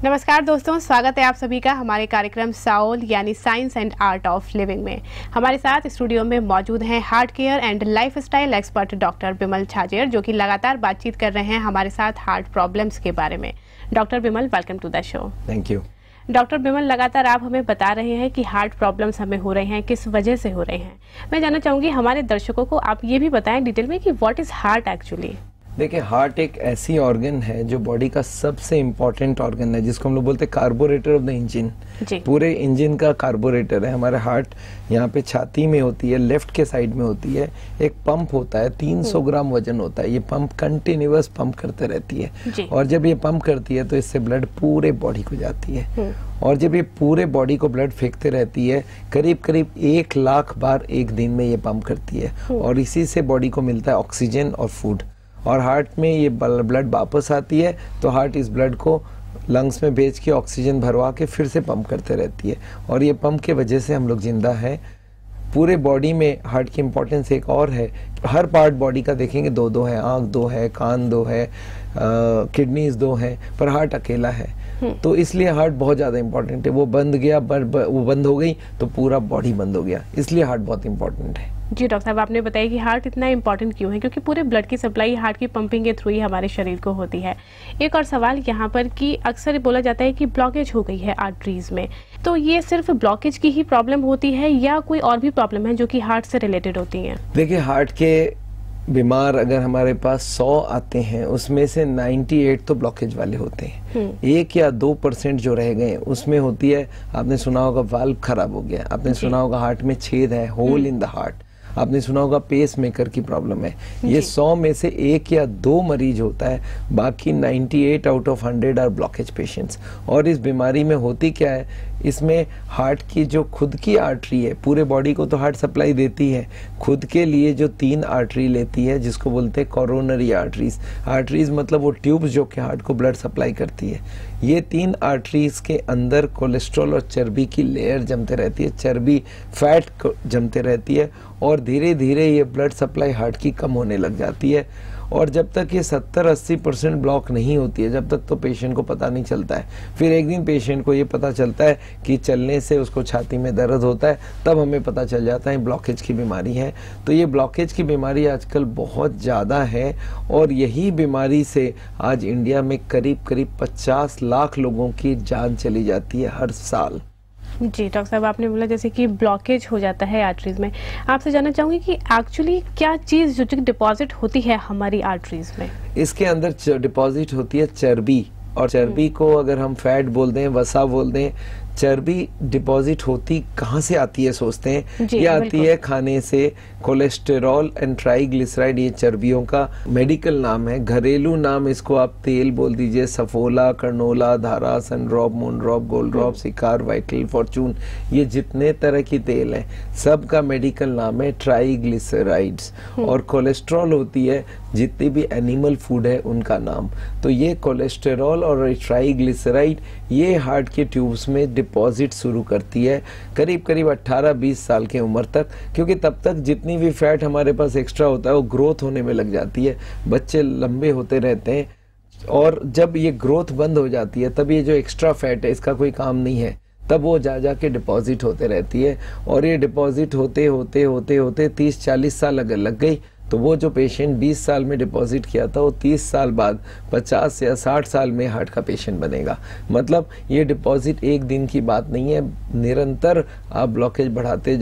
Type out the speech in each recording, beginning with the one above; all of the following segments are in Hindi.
नमस्कार दोस्तों, स्वागत है आप सभी का हमारे कार्यक्रम साउल यानी science and art of living में। हमारे साथ स्टूडियो में मौजूद हैं heart care and lifestyle expert doctor Bimal Chhajed, जो कि लगातार बातचीत कर रहे हैं हमारे साथ हार्ट प्रॉब्लम्स के बारे में। Doctor Bimal, welcome to the show. Thank you. Doctor Bimal, लगातार आप हमें बता रहे हैं कि हार्ट प्रॉब्लम्स हमें हो रहे हैं, किस वजह से हो रहे हैं। मैं जानना चाहूंगी हमारे दर्शकों को आप ये भी बताएं डिटेल में कि व्हाट इज हार्ट एक्चुअली। देखिए, हार्ट एक ऐसी ऑर्गन है जो बॉडी का सबसे इम्पोर्टेंट ऑर्गन है, जिसको हम लोग बोलते हैं कार्बोरेटर ऑफ द इंजन। पूरे इंजन का कार्बोरेटर है। हमारा हार्ट यहाँ पे छाती में होती है, लेफ्ट के साइड में होती है। एक पंप होता है, 300 ग्राम वजन होता है। ये पंप कंटिन्यूअस पंप करते रहती है, और जब ये पंप करती है तो इससे ब्लड पूरे बॉडी को जाती है। और जब ये पूरे बॉडी को ब्लड फेंकते रहती है, करीब करीब 1 लाख बार एक दिन में ये पंप करती है, और इसी से बॉडी को मिलता है ऑक्सीजन और फूड। और हार्ट में ये ब्लड वापस आती है, तो हार्ट इस ब्लड को लंग्स में भेज के ऑक्सीजन भरवा के फिर से पंप करते रहती है, और ये पंप के वजह से हम लोग जिंदा हैं। पूरे बॉडी में हार्ट की इम्पोर्टेंस एक और है। हर पार्ट बॉडी का देखेंगे 2-2 है, आंख 2 है, कान 2 है, किडनीज 2 है, पर हार्ट अकेला है। तो इसलिए हार्ट बहुत ज्यादा इंपॉर्टेंट है। वो बंद गया, वो बंद हो गई तो पूरा बॉडी बंद हो गया, इसलिए हार्ट बहुत इंपॉर्टेंट है। जी डॉक्टर साहब, आपने बताया कि हार्ट इतना इम्पोर्टेंट क्यों है, क्योंकि पूरे ब्लड की सप्लाई हार्ट की पंपिंग के थ्रू ही हमारे शरीर को होती है। एक और सवाल यहाँ पर कि अक्सर बोला जाता है कि ब्लॉकेज हो गई है आर्टरीज में, तो ये सिर्फ ब्लॉकेज की ही प्रॉब्लम होती है या कोई और भी प्रॉब्लम है जो कि हार्ट से रिलेटेड होती है? देखिए, हार्ट के बीमार अगर हमारे पास 100 आते हैं, उसमें से 98 तो ब्लॉकेज वाले होते हैं। 1 या 2% जो रह गए उसमें होती है, आपने सुना होगा वाल्व खराब हो गया, आपने सुना होगा हार्ट में छेद है, होल इन द हार्ट, आपने सुना होगा पेस मेकर की प्रॉब्लम है। ये 100 में से 1 या 2 मरीज होता है, बाकी 98 out of 100 are blockage patients. और इस बीमारी में होती क्या है, इसमें हार्ट की जो खुद की आर्टरी है, पूरे बॉडी को तो हार्ट सप्लाई देती है, खुद के लिए जो 3 आर्टरी लेती है, जिसको बोलते हैं कोरोनरी आर्टरीज। आर्टरीज मतलब वो ट्यूब्स जो कि हार्ट को ब्लड सप्लाई करती है। ये 3 आर्टरीज के अंदर कोलेस्ट्रॉल और चर्बी की लेयर जमते रहती है, चर्बी फैट जमते रहती है, और धीरे धीरे ये ब्लड सप्लाई हार्ट की कम होने लग जाती है। और जब तक ये 70-80% ब्लॉक नहीं होती है, जब तक तो पेशेंट को पता नहीं चलता है। फिर एक दिन पेशेंट को ये पता चलता है कि चलने से उसको छाती में दर्द होता है, तब हमें पता चल जाता है ब्लॉकेज की बीमारी है। तो ये ब्लॉकेज की बीमारी आजकल बहुत ज़्यादा है, और यही बीमारी से आज इंडिया में करीब करीब 50 लाख लोगों की जान चली जाती है हर साल। जी डॉक्टर साहब, आपने बोला जैसे कि ब्लॉकेज हो जाता है आर्टरीज में। आपसे जानना चाहूंगी कि एक्चुअली क्या चीज जो डिपॉजिट होती है हमारी आर्टरीज में? इसके अंदर डिपॉजिट होती है चर्बी, और चर्बी को अगर हम फैट बोल दें, वसा बोल दें, चर्बी डिपॉजिट होती कहाँ से आती है सोचते हैं? ये आती है खाने से। कोलेस्टेरॉल एंड ट्राइग्लिसराइड ये चर्बियों का मेडिकल नाम है। घरेलू नाम इसको आप तेल बोल दीजिए, सफोला, कर्नोला, धारा, सनड्रॉप, मूनड्रॉप, गोल्ड्रॉप, सिकार, वाइटल, फॉर्चून, ये जितने तरह की तेल हैं सबका मेडिकल नाम है ट्राइग्लिसराइड्स। और कोलेस्ट्रॉल होती है जितनी भी एनिमल फूड है उनका नाम। तो ये कोलेस्टेरॉल और ट्राइग्लिसराइड ये हार्ट के ट्यूब्स में डिपॉजिट शुरू करती है करीब करीब 18-20 साल की उम्र तक, क्योंकि तब तक जितनी भी फैट हमारे पास एक्स्ट्रा होता है वो ग्रोथ होने में लग जाती है, बच्चे लंबे होते रहते हैं, और जब ये ग्रोथ बंद हो जाती है तब ये जो एक्स्ट्रा फैट है इसका कोई काम नहीं है, तब वो जा के डिपॉजिट होते रहती है। और ये डिपॉजिट होते होते होते होते 30-40 साल अगर लग गई, तो वो जो पेशेंट 20 साल में डिपॉजिट किया था वो 30 साल बाद 50 या 60 साल में हार्ट का पेशेंट बनेगा। मतलब ये डिपॉजिट एक दिन की बात नहीं है, निरंतर आप ब्लॉकेज बढ़ाते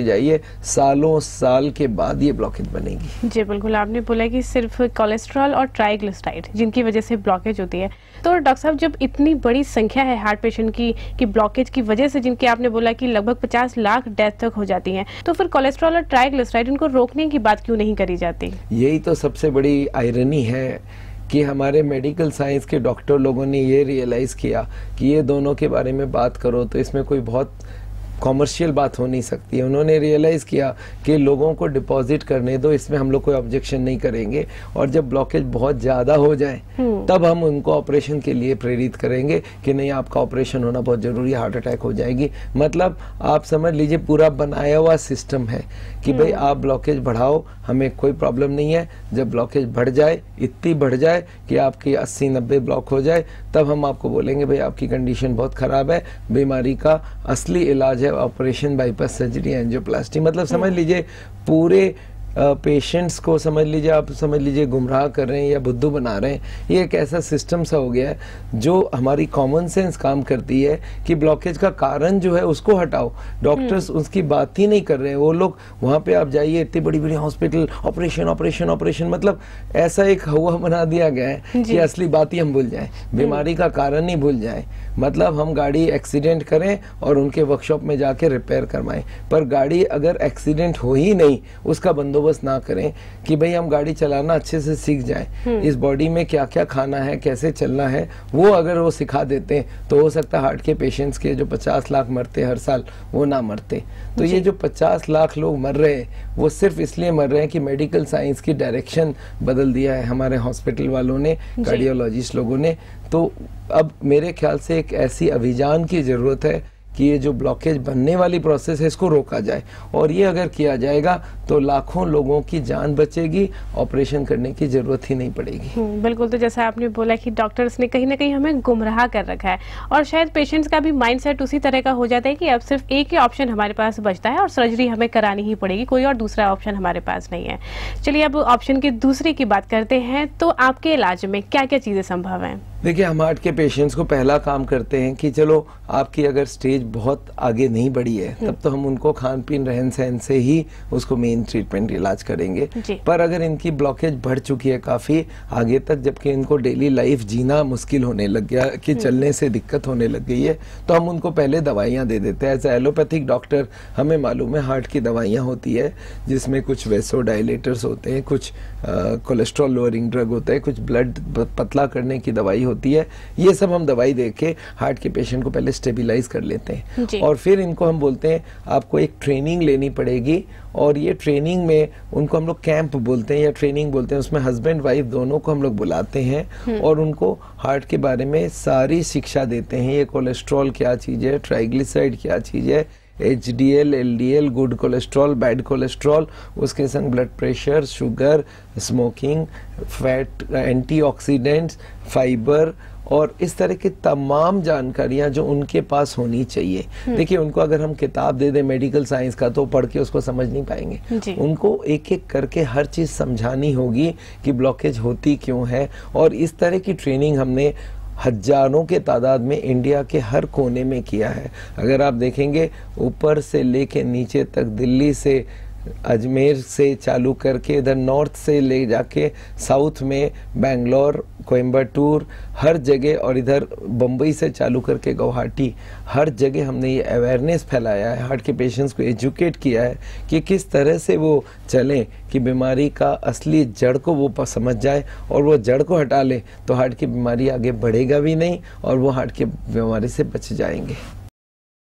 जाइए, सालों साल के बाद ये ब्लॉकेज बनेगी। जी बिल्कुल, आपने बोला कि सिर्फ कोलेस्ट्रॉल और ट्राइग्लिसराइड जिनकी वजह से ब्लॉकेज होती है। तो डॉक्टर साहब, जब इतनी बड़ी संख्या है हार्ट पेशेंट की ब्लॉकेज की वजह से, जिनकी आपने बोला कि लगभग 50 लाख डेथ तक हो जाती हैं, तो फिर कोलेस्ट्रॉल और ट्राइग्लिसराइड इनको रोकने की बात क्यों नहीं करी जाती? यही तो सबसे बड़ी आयरनी है कि हमारे मेडिकल साइंस के डॉक्टर लोगों ने ये रियलाइज किया कि ये दोनों के बारे में बात करो तो इसमें कोई बहुत कॉमर्शियल बात हो नहीं सकती है। उन्होंने रियलाइज किया कि लोगों को डिपॉजिट करने दो, इसमें हम लोग कोई ऑब्जेक्शन नहीं करेंगे, और जब ब्लॉकेज बहुत ज्यादा हो जाए तब हम उनको ऑपरेशन के लिए प्रेरित करेंगे कि नहीं, आपका ऑपरेशन होना बहुत जरूरी, हार्ट अटैक हो जाएगी। मतलब आप समझ लीजिए पूरा बनाया हुआ सिस्टम है कि भाई आप ब्लॉकेज बढ़ाओ, हमें कोई प्रॉब्लम नहीं है। जब ब्लॉकेज बढ़ जाए, इतनी बढ़ जाए कि आपकी 80-90 ब्लॉक हो जाए, तब हम आपको बोलेंगे भाई आपकी कंडीशन बहुत खराब है, बीमारी का असली इलाज है ऑपरेशन, बाईपास सर्जरी, एंजियोप्लास्टी। मतलब समझ लीजिए पूरे पेशेंट्स को समझ लीजिए, आप समझ लीजिए गुमराह कर रहे हैं या बुद्धू बना रहे हैं। ये एक ऐसा सिस्टम सा हो गया है जो हमारी कॉमन सेंस काम करती है कि ब्लॉकेज का कारण जो है उसको हटाओ। डॉक्टर्स उसकी बात ही नहीं कर रहे हैं। वो लोग वहां पे आप जाइए, इतनी बड़ी बड़ी हॉस्पिटल, ऑपरेशन ऑपरेशन ऑपरेशन, मतलब ऐसा एक हवा बना दिया गया है कि असली बात ही हम भूल जाए, बीमारी का कारण ही भूल जाए। मतलब हम गाड़ी एक्सीडेंट करें और उनके वर्कशॉप में जाके रिपेयर करवाएं, पर गाड़ी अगर एक्सीडेंट हो ही नहीं, उसका बंदोबस्त ना करें कि भाई हम गाड़ी चलाना अच्छे से सीख जाएं, इस बॉडी में क्या क्या खाना है, कैसे चलना है, वो अगर वो सिखा देते हैं तो हो सकता है हार्ट के पेशेंट्स के जो 50 लाख मरते हर साल, वो ना मरते। तो ये जो 50 लाख लोग मर रहे हैं वो सिर्फ इसलिए मर रहे हैं कि मेडिकल साइंस की डायरेक्शन बदल दिया है हमारे हॉस्पिटल वालों ने, कार्डियोलॉजिस्ट लोगों ने। तो अब मेरे ख्याल से एक ऐसी अभियान की जरूरत है कि ये जो ब्लॉकेज बनने वाली प्रोसेस है इसको रोका जाए, और ये अगर किया जाएगा तो लाखों लोगों की जान बचेगी, ऑपरेशन करने की जरूरत ही नहीं पड़ेगी। बिल्कुल। तो जैसा आपने बोला कि डॉक्टर्स ने कहीं ना कहीं हमें गुमराह कर रखा है, और शायद पेशेंट्स का भी माइंडसेट उसी तरह का हो जाता है कि अब सिर्फ एक ही ऑप्शन हमारे पास बचता है और सर्जरी हमें करानी ही पड़ेगी, कोई और दूसरा ऑप्शन हमारे पास नहीं है। चलिए अब ऑप्शन की दूसरी की बात करते हैं। तो आपके इलाज में क्या क्या चीजें संभव है? देखिए, हम हार्ट के पेशेंट्स को पहला काम करते हैं कि चलो आपकी अगर स्टेज बहुत आगे नहीं बढ़ी है तब तो हम उनको खान पीन रहन सहन से ही उसको मेन ट्रीटमेंट इलाज करेंगे। पर अगर इनकी ब्लॉकेज बढ़ चुकी है काफी आगे तक, जबकि इनको डेली लाइफ जीना मुश्किल होने लग गया, कि चलने से दिक्कत होने लग गई है, तो हम उनको पहले दवाइयां दे देते हैं। एज एलोपैथिक डॉक्टर हमें मालूम है हार्ट की दवाइयां होती है जिसमें कुछ वेसोडाइलेटर्स होते हैं, कुछ कोलेस्ट्रॉल लोअरिंग ड्रग होता है, कुछ ब्लड पतला करने की दवाई होती है। ये सब हम दवाई देके हार्ट के पेशेंट को पहले स्टेबलाइज कर लेते हैं, और फिर इनको हम बोलते हैं आपको एक ट्रेनिंग लेनी पड़ेगी, और ये ट्रेनिंग में उनको हम लोग कैंप बोलते हैं या ट्रेनिंग बोलते हैं। उसमें हस्बैंड वाइफ दोनों को हम लोग बुलाते हैं और उनको हार्ट के बारे में सारी शिक्षा देते हैं। ये कोलेस्ट्रॉल क्या चीज है, ट्राइग्लिसराइड क्या चीज है, HDL, LDL, good cholesterol, bad cholesterol, उसके संग blood pressure, sugar, smoking, fat, antioxidants, fibre, और इस तरह की तमाम जानकारियां जो उनके पास होनी चाहिए। देखिए, उनको अगर हम किताब दे दें मेडिकल साइंस का तो पढ़ के उसको समझ नहीं पाएंगे। उनको एक एक करके हर चीज समझानी होगी कि ब्लॉकेज होती क्यों है, और इस तरह की ट्रेनिंग हमने हजारों के तादाद में इंडिया के हर कोने में किया है। अगर आप देखेंगे ऊपर से लेके नीचे तक, दिल्ली से, अजमेर से चालू करके इधर नॉर्थ से ले जाके साउथ में बेंगलोर, कोयम्बटूर, हर जगह, और इधर बम्बई से चालू करके गुवाहाटी, हर जगह हमने ये अवेयरनेस फैलाया है, हार्ट के पेशेंट्स को एजुकेट किया है कि किस तरह से वो चलें कि बीमारी का असली जड़ को वो समझ जाए, और वो जड़ को हटा ले तो हार्ट की बीमारी आगे बढ़ेगा भी नहीं और वो हार्ट की बीमारी से बच जाएंगे।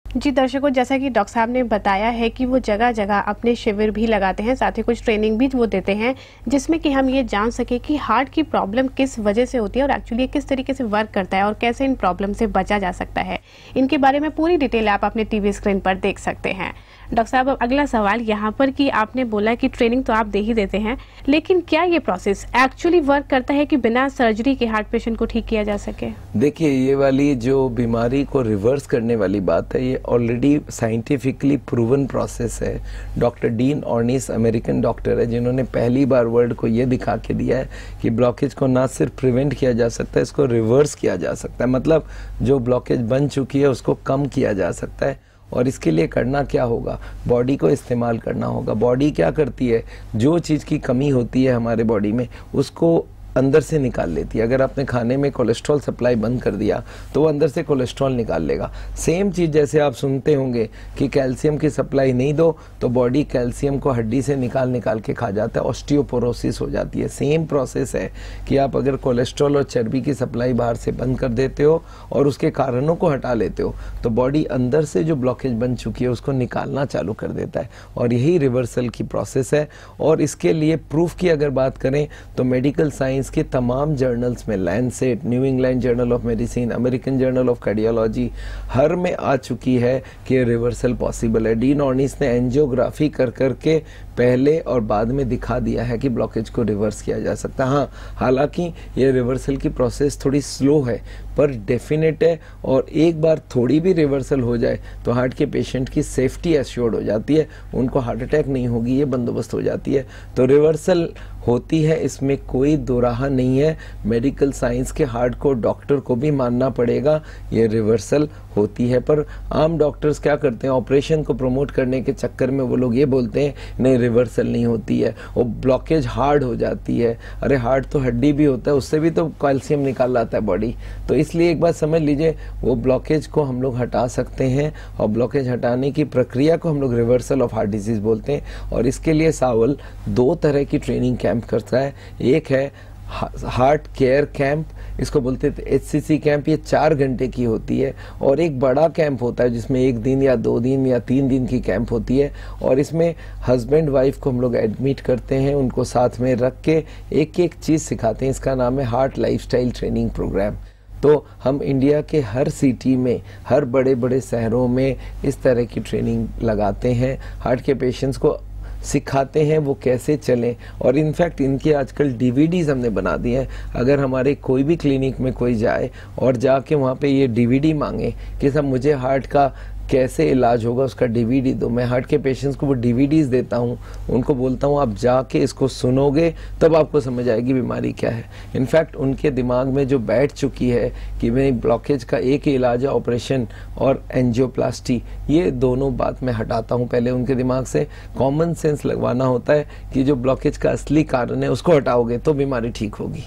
जी दर्शकों, जैसा कि डॉक्टर साहब ने बताया है कि वो जगह जगह अपने शिविर भी लगाते हैं, साथ ही कुछ ट्रेनिंग भी वो देते हैं जिसमें कि हम ये जान सके कि हार्ट की प्रॉब्लम किस वजह से होती है और एक्चुअली किस तरीके से वर्क करता है और कैसे इन प्रॉब्लम से बचा जा सकता है। इनके बारे में पूरी डिटेल आप अपने टीवी स्क्रीन पर देख सकते हैं। डॉक्टर साहब, अब अगला सवाल यहाँ पर कि आपने बोला कि ट्रेनिंग तो आप दे ही देते हैं, लेकिन क्या ये प्रोसेस एक्चुअली वर्क करता है कि बिना सर्जरी के हार्ट पेशेंट को ठीक किया जा सके? देखिए, ये वाली जो बीमारी को रिवर्स करने वाली बात है, ये ऑलरेडी साइंटिफिकली प्रूवन प्रोसेस है। डॉक्टर डीन ऑर्निस अमेरिकन डॉक्टर है जिन्होंने पहली बार वर्ल्ड को ये दिखा के दिया है कि ब्लॉकेज को ना सिर्फ प्रिवेंट किया जा सकता है, इसको रिवर्स किया जा सकता है। मतलब जो ब्लॉकेज बन चुकी है उसको कम किया जा सकता है। और इसके लिए करना क्या होगा, बॉडी को इस्तेमाल करना होगा। बॉडी क्या करती है, जो चीज़ की कमी होती है हमारे बॉडी में उसको अंदर से निकाल लेती है। अगर आपने खाने में कोलेस्ट्रॉल सप्लाई बंद कर दिया तो वो अंदर से कोलेस्ट्रॉल निकाल लेगा। सेम चीज़ जैसे आप सुनते होंगे कि कैल्शियम की सप्लाई नहीं दो तो बॉडी कैल्शियम को हड्डी से निकाल निकाल के खा जाता है, ऑस्टियोपोरोसिस हो जाती है। सेम प्रोसेस है कि आप अगर कोलेस्ट्रॉल और चर्बी की सप्लाई बाहर से बंद कर देते हो और उसके कारणों को हटा लेते हो तो बॉडी अंदर से जो ब्लॉकेज बन चुकी है उसको निकालना चालू कर देता है, और यही रिवर्सल की प्रोसेस है। और इसके लिए प्रूफ की अगर बात करें तो मेडिकल साइंस के तमाम जर्नल्स में, Lancet, New England Journal of Medicine, American Journal of Cardiology, हर में आ चुकी है कि रिवर्सल पॉसिबल है। डीन ऑर्निस ने एंजियोग्राफी कर करके पहले और बाद में दिखा दिया है कि ब्लॉकेज को रिवर्स किया जा सकता है। हाँ, हालांकि ये रिवर्सल की प्रोसेस थोड़ी स्लो है पर डेफिनेट है, और एक बार थोड़ी भी रिवर्सल हो जाए तो हार्ट के पेशेंट की सेफ्टी एश्योर्ड हो जाती है, उनको हार्ट अटैक नहीं होगी, ये बंदोबस्त हो जाती है। तो रिवर्सल होती है, इसमें कोई दोराहा नहीं है। मेडिकल साइंस के हार्ड को डॉक्टर को भी मानना पड़ेगा, ये रिवर्सल होती है। पर आम डॉक्टर्स क्या करते हैं, ऑपरेशन को प्रमोट करने के चक्कर में वो लोग ये बोलते हैं नहीं रिवर्सल नहीं होती है, वो ब्लॉकेज हार्ड हो जाती है। अरे हार्ड तो हड्डी भी होता है, उससे भी तो कैल्शियम निकाल लाता है बॉडी। तो इसलिए एक बात समझ लीजिए, वो ब्लॉकेज को हम लोग हटा सकते हैं, और ब्लॉकेज हटाने की प्रक्रिया को हम लोग रिवर्सल ऑफ हार्ट डिजीज बोलते हैं। और इसके लिए सावल 2 तरह की ट्रेनिंग कैंप करता है। एक है हार्ट केयर कैंप, इसको बोलते थे HCC कैंप, ये 4 घंटे की होती है। और एक बड़ा कैंप होता है जिसमें 1 दिन या 2 दिन या 3 दिन की कैंप होती है, और इसमें हस्बैंड वाइफ को हम लोग एडमिट करते हैं, उनको साथ में रख के एक एक चीज़ सिखाते हैं। इसका नाम है हार्ट लाइफस्टाइल ट्रेनिंग प्रोग्राम। तो हम इंडिया के हर सिटी में, हर बड़े बड़े शहरों में इस तरह की ट्रेनिंग लगाते हैं, हार्ट के पेशेंट्स को सिखाते हैं वो कैसे चलें। और इनफैक्ट इनके आजकल DVDs हमने बना दिए हैं। अगर हमारे कोई भी क्लिनिक में कोई जाए और जाके वहाँ पे ये DVD मांगे कि सब मुझे हार्ट का कैसे इलाज होगा, उसका DVD दो, मैं हार्ट के पेशेंट्स को वो DVDs देता हूँ, उनको बोलता हूँ आप जाके इसको सुनोगे तब आपको समझ आएगी बीमारी क्या है। इनफैक्ट उनके दिमाग में जो बैठ चुकी है कि भाई ब्लॉकेज का एक ही इलाज है ऑपरेशन और एंजियोप्लास्टी, ये दोनों बात मैं हटाता हूँ पहले उनके दिमाग से। कॉमन सेंस लगवाना होता है कि जो ब्लॉकेज का असली कारण है उसको हटाओगे तो बीमारी ठीक होगी।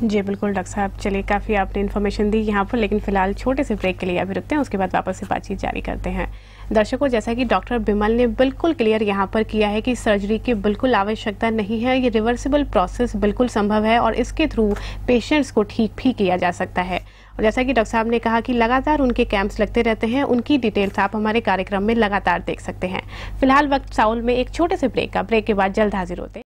जी बिल्कुल डॉक्टर साहब, चलिए काफ़ी आपने इन्फॉर्मेशन दी यहाँ पर, लेकिन फिलहाल छोटे से ब्रेक के लिए अभी रुकते हैं, उसके बाद वापस से बातचीत जारी करते हैं। दर्शकों, जैसा कि डॉक्टर बिमल ने बिल्कुल क्लियर यहाँ पर किया है कि सर्जरी की बिल्कुल आवश्यकता नहीं है, ये रिवर्सिबल प्रोसेस बिल्कुल संभव है और इसके थ्रू पेशेंट्स को ठीक भी किया जा सकता है। और जैसा कि डॉक्टर साहब ने कहा कि लगातार उनके कैंप्स लगते रहते हैं, उनकी डिटेल्स आप हमारे कार्यक्रम में लगातार देख सकते हैं। फिलहाल वक्त साउल में एक छोटे से ब्रेक का, ब्रेक के बाद जल्द हाजिर होते हैं।